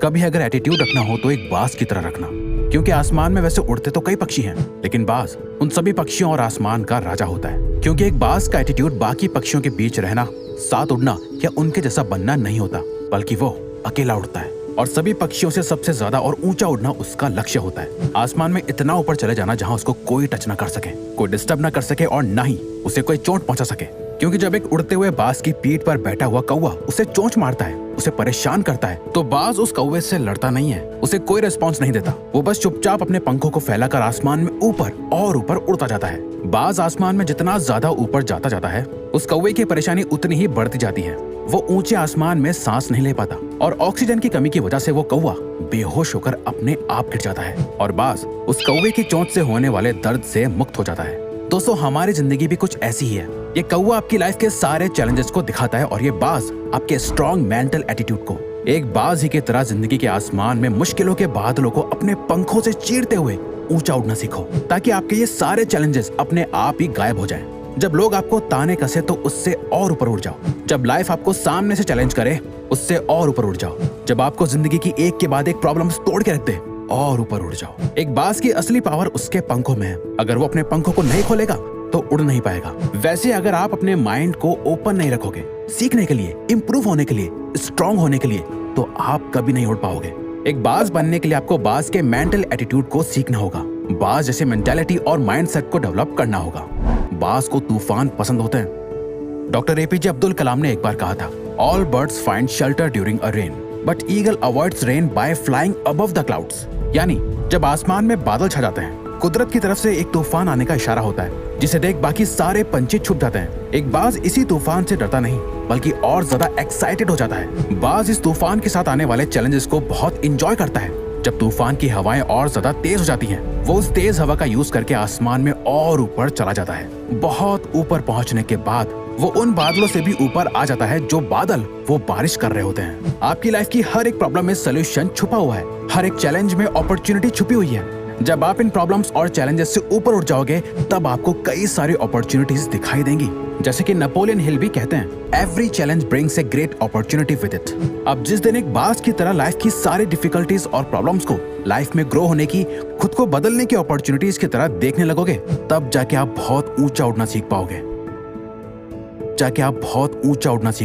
कभी अगर एटीट्यूड रखना हो तो एक बाज की तरह रखना, क्योंकि आसमान में वैसे उड़ते तो कई पक्षी हैं, लेकिन बाज उन सभी पक्षियों और आसमान का राजा होता है। क्योंकि एक बाज का एटीट्यूड बाकी पक्षियों के बीच रहना, साथ उड़ना या उनके जैसा बनना नहीं होता, बल्कि वो अकेला उड़ता है और सभी पक्षियों से सबसे ज्यादा और ऊंचा उड़ना उसका लक्ष्य होता है। आसमान में इतना ऊपर चले जाना जहां उसको कोई टच ना कर सके, कोई डिस्टर्ब ना कर सके और ना ही उसे कोई चोट पहुंचा सके। क्योंकि जब एक उड़ते हुए बाज की पीठ पर बैठा हुआ कौवा उसे चोंच मारता है, उसे परेशान करता है, तो बाज उस कौवे से लड़ता नहीं है, उसे कोई रिस्पॉन्स नहीं देता। वो बस चुपचाप अपने पंखों को फैलाकर आसमान में ऊपर और ऊपर उड़ता जाता है। बाज आसमान में जितना ज्यादा ऊपर जाता जाता है, उस कौवे की परेशानी उतनी ही बढ़ती जाती है। वो ऊंचे आसमान में सांस नहीं ले पाता और ऑक्सीजन की कमी की वजह से वो कौवा बेहोश होकर अपने आप गिर जाता है और बाज उस कौवे की चोंच से होने वाले दर्द से मुक्त हो जाता है। दोस्तों, हमारी जिंदगी भी कुछ ऐसी ही है। ये कौवा आपकी लाइफ के सारे चैलेंजेस को दिखाता है और ये बाज आपके स्ट्रॉन्ग मेंटल एटीट्यूड को। एक बाज ही की तरह जिंदगी के आसमान में मुश्किलों के बादलों को अपने पंखों से चीरते हुए ऊंचा उड़ना सीखो, ताकि आपके ये सारे चैलेंजेस अपने आप ही गायब हो जाएं। जब लोग आपको ताने कसे तो उससे और ऊपर उड़ जाओ। जब लाइफ आपको सामने से चैलेंज करे, उससे और ऊपर उड़ जाओ। जब आपको जिंदगी की एक के बाद एक प्रॉब्लम्स तोड़ के रख दे, और ऊपर उड़ जाओ। एक बाज की असली पावर उसके पंखों में है। अगर वो अपने पंखों को नहीं खोलेगा तो उड़ नहीं पाएगा। वैसे अगर आप अपने माइंड को ओपन नहीं रखोगे सीखने के लिए, इंप्रूव होने के लिए, स्ट्रांग होने के लिए, तो आप कभी नहीं उड़ पाओगे। एक बाज बनने के लिए आपको बाज के मेंटल एटीट्यूड को सीखना होगा, बाज जैसे मेंटालिटी और माइंडसेट को डेवलप करना होगा। बाज को तूफान पसंद होते हैं। डॉक्टर एपीजे अब्दुल कलाम ने एक बार कहा था, all birds find shelter during a rain, but eagle avoids rain by flying above the clouds. यानी जब आसमान में बादल छा जाते हैं, कुदरत की तरफ से एक तूफान आने का इशारा होता है, जिसे देख बाकी सारे पंछी छुप जाते हैं। एक बाज इसी तूफान से डरता नहीं, बल्कि और ज्यादा एक्साइटेड हो जाता है। बाज इस तूफान के साथ आने वाले चैलेंजेस को बहुत इंजॉय करता है। जब तूफान की हवाएं और ज्यादा तेज हो जाती हैं, वो उस तेज हवा का यूज करके आसमान में और ऊपर चला जाता है। बहुत ऊपर पहुंचने के बाद वो उन बादलों से भी ऊपर आ जाता है जो बादल वो बारिश कर रहे होते हैं। आपकी लाइफ की हर एक प्रॉब्लम में सोल्यूशन छुपा हुआ है, हर एक चैलेंज में अपॉर्चुनिटी छुपी हुई है। जब आप इन प्रॉब्लम्स और चैलेंजेस से ऊपर उठ जाओगे, तब आपको कई सारी अपॉर्चुनिटीज दिखाई देंगी। जैसे कि नेपोलियन हिल भी कहते हैं, every challenge brings a great opportunity with it. अब जिस दिन एक बाज की तरह लाइफ की सारी डिफिकल्टीज और प्रॉब्लम्स को लाइफ में ग्रो होने की, खुद को बदलने की अपॉर्चुनिटीज की तरह देखने लगोगे, तब जाके आप बहुत ऊंचा उड़ना सीख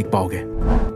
पाओगे।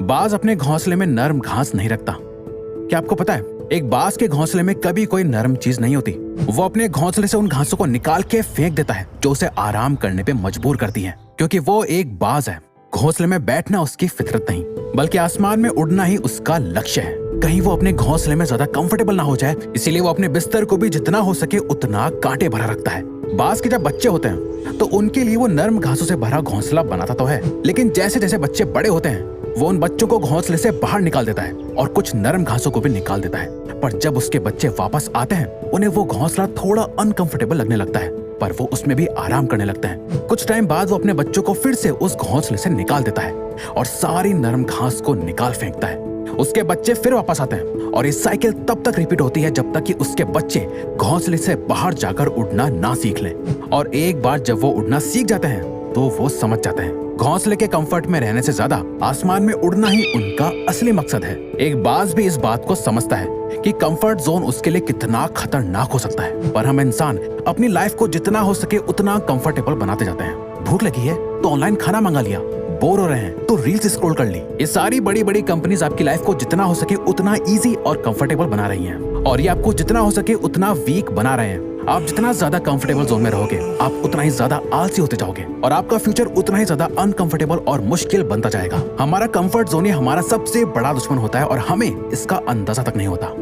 बाज अपने घोंसले में नरम घास नहीं रखता। क्या आपको पता है, एक बाज के घोंसले में कभी कोई नरम चीज नहीं होती। वो अपने घोंसले से उन घासों को निकाल के फेंक देता है जो उसे आराम करने पे मजबूर करती है, क्योंकि वो एक बाज है। घोंसले में बैठना उसकी फितरत नहीं, बल्कि आसमान में उड़ना ही उसका लक्ष्य है। कहीं वो अपने घोंसले में ज्यादा कंफर्टेबल ना हो जाए, इसीलिए वो अपने बिस्तर को भी जितना हो सके उतना कांटे भरा रखता है। बाज के जब बच्चे होते हैं तो उनके लिए वो नरम घासों से भरा घोंसला बनाता तो है, लेकिन जैसे जैसे बच्चे बड़े होते हैं, वो उन बच्चों को घोंसले से बाहर निकाल देता है और कुछ नरम घासों को भी निकाल देता है। पर जब उसके बच्चे वापस आते हैं, उन्हें वो घोंसला थोड़ा अनकंफर्टेबल लगने लगता है, पर वो उसमें भी आराम करने लगता है। कुछ टाइम बाद वो अपने बच्चों को फिर से उस घोंसले से निकाल देता है और सारी नरम घास को निकाल फेंकता है। उसके बच्चे फिर वापस आते हैं और ये साइकिल तब तक रिपीट होती है जब तक कि उसके बच्चे घोंसले से बाहर जाकर उड़ना ना सीख लें। और एक बार जब वो उड़ना सीख जाते हैं तो वो समझ जाते हैं घोंसले के कंफर्ट में रहने से ज्यादा आसमान में उड़ना ही उनका असली मकसद है। एक बाज भी इस बात को समझता है कि कंफर्ट जोन उसके लिए कितना खतरनाक हो सकता है, पर हम इंसान अपनी लाइफ को जितना हो सके उतना कंफर्टेबल बनाते जाते हैं। भूख लगी है तो ऑनलाइन खाना मंगा लिया, बोर हो रहे हैं तो रील्स स्क्रॉल कर ली। ये सारी बड़ी बड़ी कंपनीज आपकी लाइफ को जितना हो सके उतना इजी और कंफर्टेबल बना रही हैं, और ये आपको जितना हो सके उतना वीक बना रहे हैं। आप जितना ज्यादा कंफर्टेबल जोन में रहोगे, आप उतना ही ज्यादा आलसी होते जाओगे और आपका फ्यूचर उतना ही ज्यादा अनकंफर्टेबल और मुश्किल बनता जाएगा। हमारा कंफर्ट जोन ही हमारा सबसे बड़ा दुश्मन होता है और हमें इसका अंदाजा तक नहीं होता।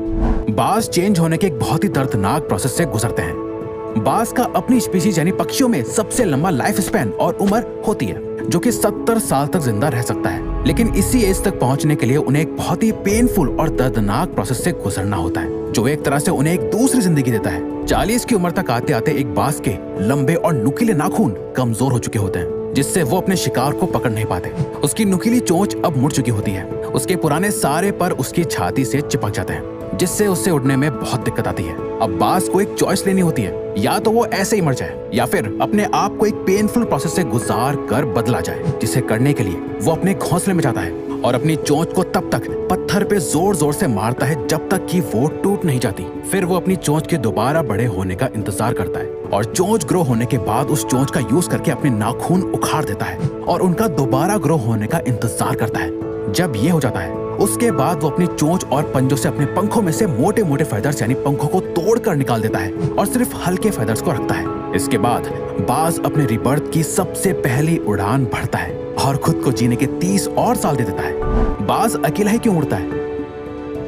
बाज चेंज होने के एक बहुत ही दर्दनाक प्रोसेस से गुजरते हैं। बाज का अपनी स्पीशीज यानी पक्षियों में सबसे लंबा लाइफ स्पैन और उम्र होती है, जो कि 70 साल तक जिंदा रह सकता है। लेकिन इसी एज तक पहुंचने के लिए उन्हें एक बहुत ही पेनफुल और दर्दनाक प्रोसेस से गुजरना होता है, जो एक तरह से उन्हें एक दूसरी जिंदगी देता है। 40 की उम्र तक आते आते एक बाज के लंबे और नुकीले नाखून कमजोर हो चुके होते हैं, जिससे वो अपने शिकार को पकड़ नहीं पाते। उसकी नुकीली चोंच अब मुड़ चुकी होती है, उसके पुराने सारे पर उसकी छाती से चिपक जाते हैं जिससे उससे उड़ने में बहुत दिक्कत आती है। अब बाज को एक चॉइस लेनी होती है, या तो वो ऐसे ही मर जाए या फिर अपने आप को एक पेनफुल प्रोसेस से गुजार कर बदला जाए, जिसे करने के लिए वो अपने घोंसले में जाता है और अपनी चोंच को तब तक पत्थर पे जोर जोर से मारता है जब तक कि वो टूट नहीं जाती। फिर वो अपनी चोंच के दोबारा बड़े होने का इंतजार करता है और चोंच ग्रो होने के बाद उस चोंच का यूज करके अपने नाखून उखाड़ देता है और उनका दोबारा ग्रो होने का इंतजार करता है। जब ये हो जाता है उसके बाद वो अपनी चोंच और पंजों से अपने पंखों में से मोटे मोटे फेदर्स यानी पंखों को तोड़कर निकाल देता है और सिर्फ हल्के फेदर्स को रखता है। इसके बाद बाज अपने रिबर्थ की सबसे पहली उड़ान भरता है और खुद को जीने के 30 और साल दे देता है। बाज अकेला ही क्यों उड़ता है?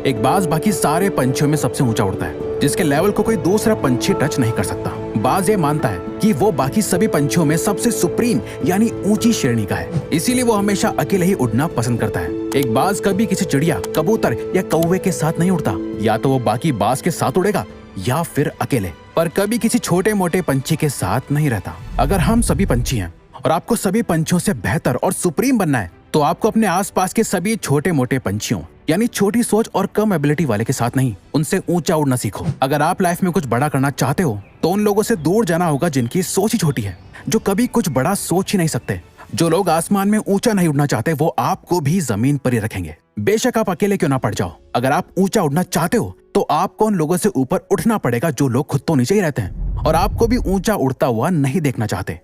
एक बाज बाकी सारे पंछियों में सबसे ऊंचा उड़ता है, जिसके लेवल को कोई दूसरा पंछी टच नहीं कर सकता। बाज ये मानता है कि वो बाकी सभी पंछियों में सबसे सुप्रीम यानी ऊंची श्रेणी का है, इसीलिए वो हमेशा अकेले ही उड़ना पसंद करता है। एक बाज कभी किसी चिड़िया, कबूतर या कौवे के साथ नहीं उड़ता, या तो वो बाकी बाज के साथ उड़ेगा या फिर अकेले, पर कभी किसी छोटे मोटे पंछी के साथ नहीं रहता। अगर हम सभी पंछी हैं और आपको सभी पंछियों से बेहतर और सुप्रीम बनना है, तो आपको अपने आसपास के सभी छोटे मोटे पंछियों यानी छोटी सोच और कम एबिलिटी वाले के साथ नहीं, उनसे ऊंचा उड़ना सीखो। अगर आप लाइफ में कुछ बड़ा करना चाहते हो तो उन लोगों से दूर जाना होगा जिनकी सोच ही छोटी है, जो कभी कुछ बड़ा सोच ही नहीं सकते। जो लोग आसमान में ऊंचा नहीं उड़ना चाहते वो आपको भी जमीन पर ही रखेंगे, बेशक आप अकेले क्यों ना पड़ जाओ। अगर आप ऊंचा उड़ना चाहते हो तो आपको उन लोगों से ऊपर उठना पड़ेगा जो लोग खुद तो नीचे ही रहते हैं और आपको भी ऊंचा उड़ता हुआ नहीं देखना चाहते।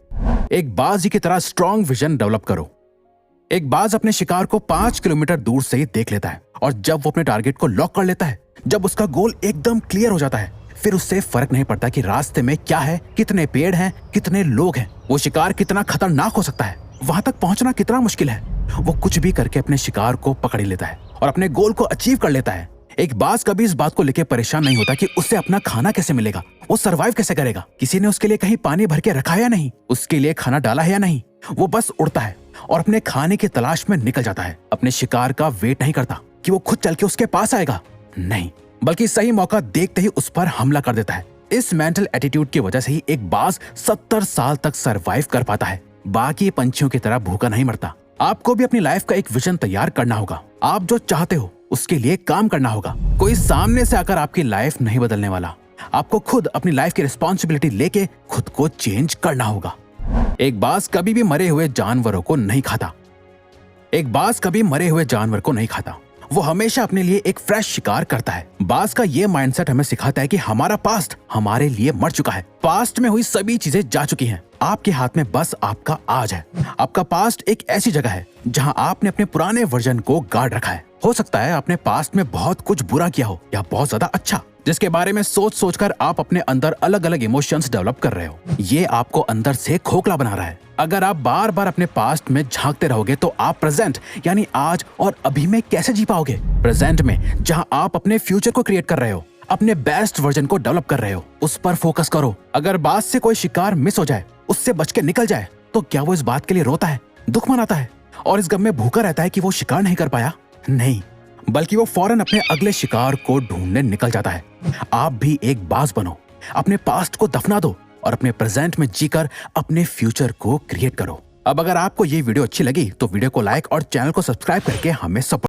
एक बाज की तरह स्ट्रॉन्ग विजन डेवलप करो। एक बाज अपने शिकार को 5 किलोमीटर दूर से ही देख लेता है और जब वो अपने टारगेट को लॉक कर लेता है, जब उसका गोल एकदम क्लियर हो जाता है, फिर उससे फर्क नहीं पड़ता कि रास्ते में क्या है, कितने पेड़ हैं, कितने लोग हैं, वो शिकार कितना खतरनाक हो सकता है, वहां तक पहुंचना कितना मुश्किल है। वो कुछ भी करके अपने शिकार को पकड़ लेता है और अपने गोल को अचीव कर लेता है। एक बाज कभी इस बात को लेकर परेशान नहीं होता कि उससे अपना खाना कैसे मिलेगा, वो सरवाइव कैसे करेगा, किसी ने उसके लिए कहीं पानी भर के रखा है या नहीं, उसके लिए खाना डाला है या नहीं। वो बस उड़ता है और अपने खाने की तलाश में निकल जाता है। अपने शिकार का वेट नहीं करता कि वो खुद चल के उसके पास आएगा, नहीं, बल्कि सही मौका देखते ही उस पर हमला कर देता है। इस मेंटल एटीट्यूड की वजह से ही एक बाज 70 साल तक सरवाइव कर पाता है, बाकी पंछियों की तरह भूखा नहीं मरता। आपको भी अपनी लाइफ का एक विजन तैयार करना होगा। आप जो चाहते हो उसके लिए काम करना होगा। कोई सामने से आकर आपकी लाइफ नहीं बदलने वाला, आपको खुद अपनी लाइफ की रिस्पॉन्सिबिलिटी लेके खुद को चेंज करना होगा। एक बाज कभी भी मरे हुए जानवरों को नहीं खाता। एक बाज कभी मरे हुए जानवर को नहीं खाता, वो हमेशा अपने लिए एक फ्रेश शिकार करता है। बाज का ये माइंडसेट हमें सिखाता है कि हमारा पास्ट हमारे लिए मर चुका है, पास्ट में हुई सभी चीजें जा चुकी हैं, आपके हाथ में बस आपका आज है। आपका पास्ट एक ऐसी जगह है जहां आपने अपने पुराने वर्जन को गार्ड रखा है। हो सकता है आपने पास्ट में बहुत कुछ बुरा किया हो या बहुत ज्यादा अच्छा, जिसके बारे में सोच सोचकर आप अपने अंदर अलग अलग इमोशंस डेवलप कर रहे हो। ये आपको अंदर से खोखला बना रहा है। अगर आप बार बार अपने पास्ट में झांकते रहोगे तो आप प्रेजेंट यानी आज और अभी में कैसे जी पाओगे? प्रेजेंट में जहां आप अपने फ्यूचर को क्रिएट कर रहे हो, अपने बेस्ट वर्जन को डेवलप कर रहे हो, उस पर फोकस करो। अगर बाज से कोई शिकार मिस हो जाए, उससे बच के निकल जाए, तो क्या वो इस बात के लिए रोता है, दुख मनाता है और इस गम में भूखा रहता है कि वो शिकार नहीं कर पाया? नहीं, बल्कि वो फौरन अपने अगले शिकार को ढूंढने निकल जाता है। आप भी एक बाज बनो, अपने पास्ट को दफना दो और अपने प्रेजेंट में जीकर अपने फ्यूचर को क्रिएट करो। अब अगर आपको ये वीडियो अच्छी लगी तो वीडियो को लाइक और चैनल को सब्सक्राइब करके हमें सपोर्ट